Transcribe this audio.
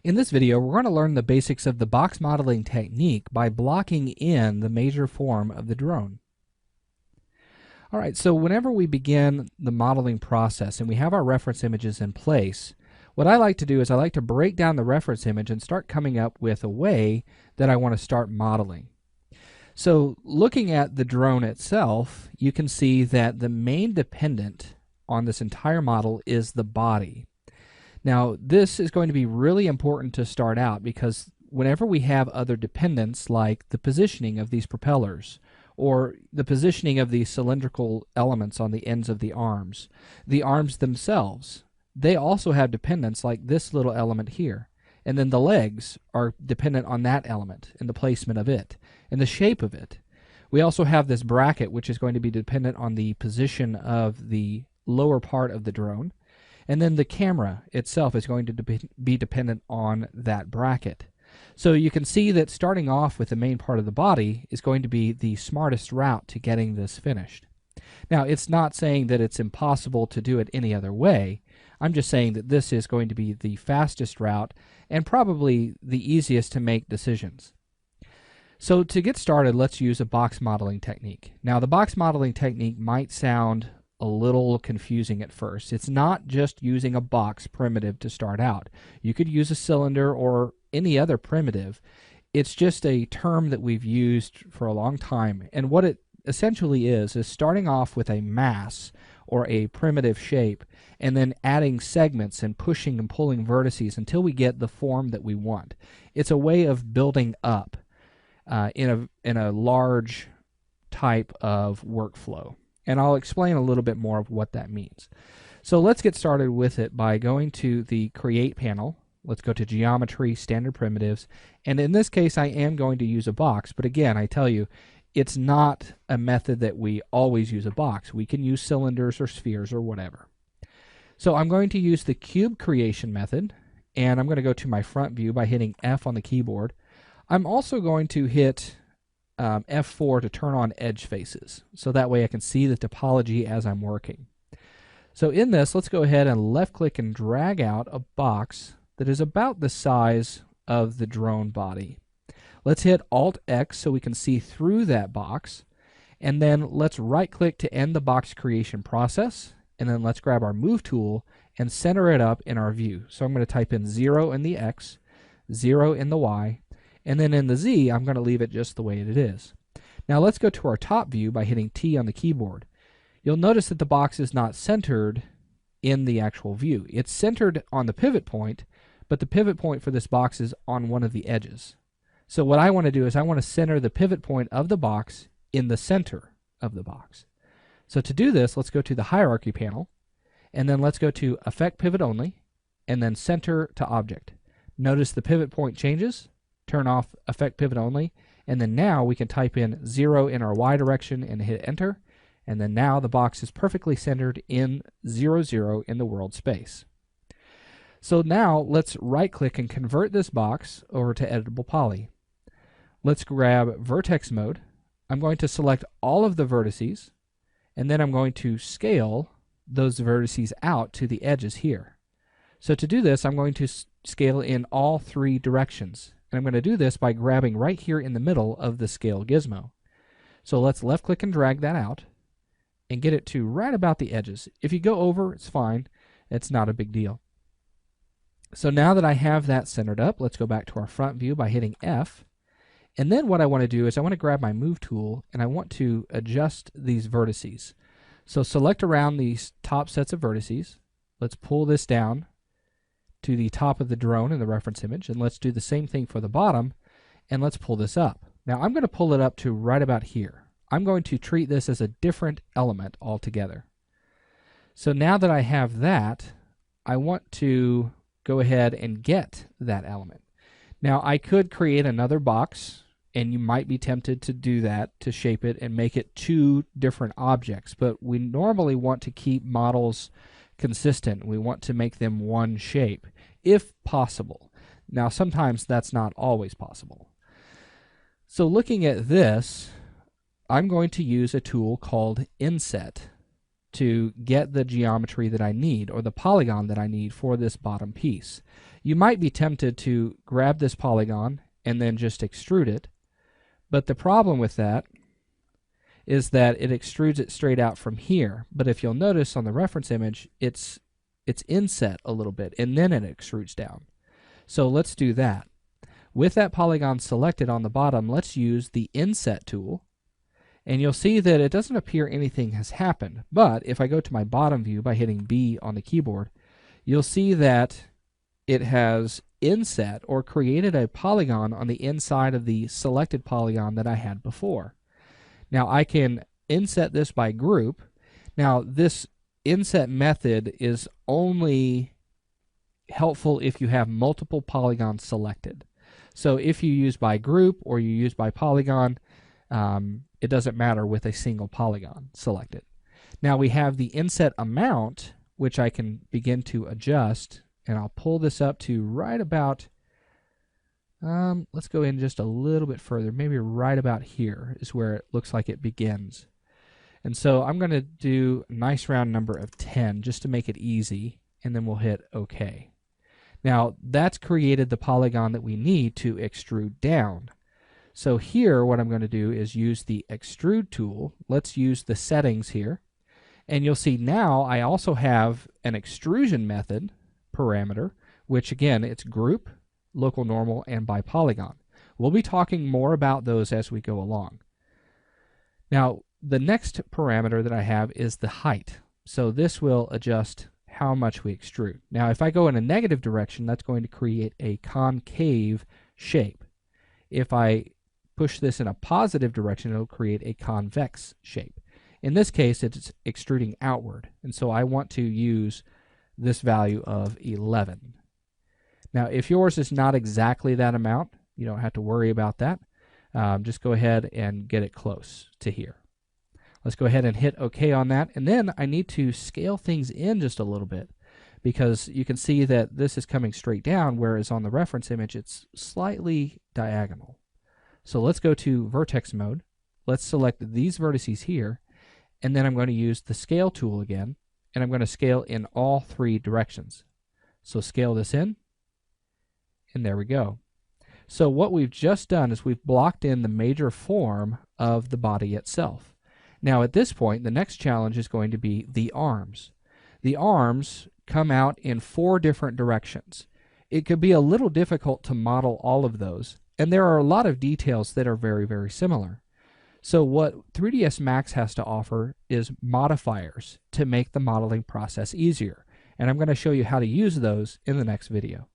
In this video, we're going to learn the basics of the box modeling technique by blocking in the major form of the drone. Alright, so whenever we begin the modeling process and we have our reference images in place, what I like to do is I like to break down the reference image and start coming up with a way that I want to start modeling. So looking at the drone itself, you can see that the main dependent on this entire model is the body. Now, this is going to be really important to start out because whenever we have other dependents like the positioning of these propellers or the positioning of these cylindrical elements on the ends of the arms themselves, they also have dependents like this little element here. And then the legs are dependent on that element and the placement of it and the shape of it. We also have this bracket, which is going to be dependent on the position of the lower part of the drone. And then the camera itself is going to be dependent on that bracket. So you can see that starting off with the main part of the body is going to be the smartest route to getting this finished. Now, it's not saying that it's impossible to do it any other way. I'm just saying that this is going to be the fastest route and probably the easiest to make decisions. So to get started, let's use a box modeling technique. Now, the box modeling technique might sound a little confusing at first. It's not just using a box primitive to start out. You could use a cylinder or any other primitive. It's just a term that we've used for a long time. And what it essentially is starting off with a mass or a primitive shape and then adding segments and pushing and pulling vertices until we get the form that we want. It's a way of building up in a large type of workflow. And I'll explain a little bit more of what that means. So let's get started with it by going to the Create panel. Let's go to Geometry, Standard Primitives. And in this case, I am going to use a box. But again, I tell you, it's not a method that we always use a box. We can use cylinders or spheres or whatever. So I'm going to use the Cube Creation method. And I'm going to go to my front view by hitting F on the keyboard. I'm also going to hit F4 to turn on edge faces, so that way I can see the topology as I'm working. So in this, let's go ahead and left click and drag out a box that is about the size of the drone body. Let's hit Alt X so we can see through that box, and then let's right click to end the box creation process, and then let's grab our move tool and center it up in our view. So I'm going to type in 0 in the X, 0 in the Y, and then in the Z, I'm going to leave it just the way it is. Now let's go to our top view by hitting T on the keyboard. You'll notice that the box is not centered in the actual view. It's centered on the pivot point, but the pivot point for this box is on one of the edges. So what I want to do is I want to center the pivot point of the box in the center of the box. So to do this, let's go to the Hierarchy panel, and then let's go to Effect Pivot Only, and then Center to Object. Notice the pivot point changes. Turn off Effect Pivot Only, and then now we can type in 0 in our Y direction and hit Enter, and then now the box is perfectly centered in 0, 0 in the world space. So now let's right click and convert this box over to Editable Poly. Let's grab Vertex Mode. I'm going to select all of the vertices, and then I'm going to scale those vertices out to the edges here. So to do this, I'm going to scale in all three directions. And I'm going to do this by grabbing right here in the middle of the scale gizmo. So let's left click and drag that out and get it to right about the edges. If you go over, it's fine. It's not a big deal. So now that I have that centered up, let's go back to our front view by hitting F. And then what I want to do is I want to grab my move tool and I want to adjust these vertices. So select around these top sets of vertices. Let's pull this down to the top of the drone in the reference image, and let's do the same thing for the bottom, and let's pull this up. Now I'm going to pull it up to right about here. I'm going to treat this as a different element altogether. So now that I have that, I want to go ahead and get that element. Now I could create another box, and you might be tempted to do that, to shape it and make it two different objects, but we normally want to keep models consistent. We want to make them one shape, if possible. Now, sometimes that's not always possible. So looking at this, I'm going to use a tool called Inset. to get the geometry that I need, or the polygon that I need for this bottom piece. You might be tempted to grab this polygon and then just extrude it, but the problem with that is that it extrudes it straight out from here. But if you'll notice on the reference image, it's inset a little bit, and then it extrudes down. So let's do that. With that polygon selected on the bottom, let's use the inset tool, and you'll see that it doesn't appear anything has happened. But if I go to my bottom view by hitting B on the keyboard, you'll see that it has inset, or created a polygon on the inside of the selected polygon that I had before. Now I can inset this by group. Now this inset method is only helpful if you have multiple polygons selected. So if you use by group or you use by polygon, it doesn't matter with a single polygon selected. Now we have the inset amount, which I can begin to adjust, and I'll pull this up to right about, let's go in just a little bit further, maybe right about here is where it looks like it begins. And so I'm going to do a nice round number of 10 just to make it easy, and then we'll hit OK. Now that's created the polygon that we need to extrude down. So here what I'm going to do is use the extrude tool. Let's use the settings here, and you'll see now I also have an extrusion method parameter, which again, it's group, local normal, and by polygon. We'll be talking more about those as we go along. Now the next parameter that I have is the height. So this will adjust how much we extrude. Now if I go in a negative direction, that's going to create a concave shape. If I push this in a positive direction, it'll create a convex shape. In this case, it's extruding outward, and so I want to use this value of 11. Now if yours is not exactly that amount, you don't have to worry about that. Just go ahead and get it close to here. Let's go ahead and hit OK on that, and then I need to scale things in just a little bit, because you can see that this is coming straight down, whereas on the reference image it's slightly diagonal. So let's go to vertex mode. Let's select these vertices here, and then I'm going to use the scale tool again, and I'm going to scale in all three directions. So scale this in, and there we go. So what we've just done is we've blocked in the major form of the body itself. Now at this point, the next challenge is going to be the arms. The arms come out in 4 different directions. It could be a little difficult to model all of those, and there are a lot of details that are very, very similar. So what 3ds Max has to offer is modifiers to make the modeling process easier, and I'm going to show you how to use those in the next video.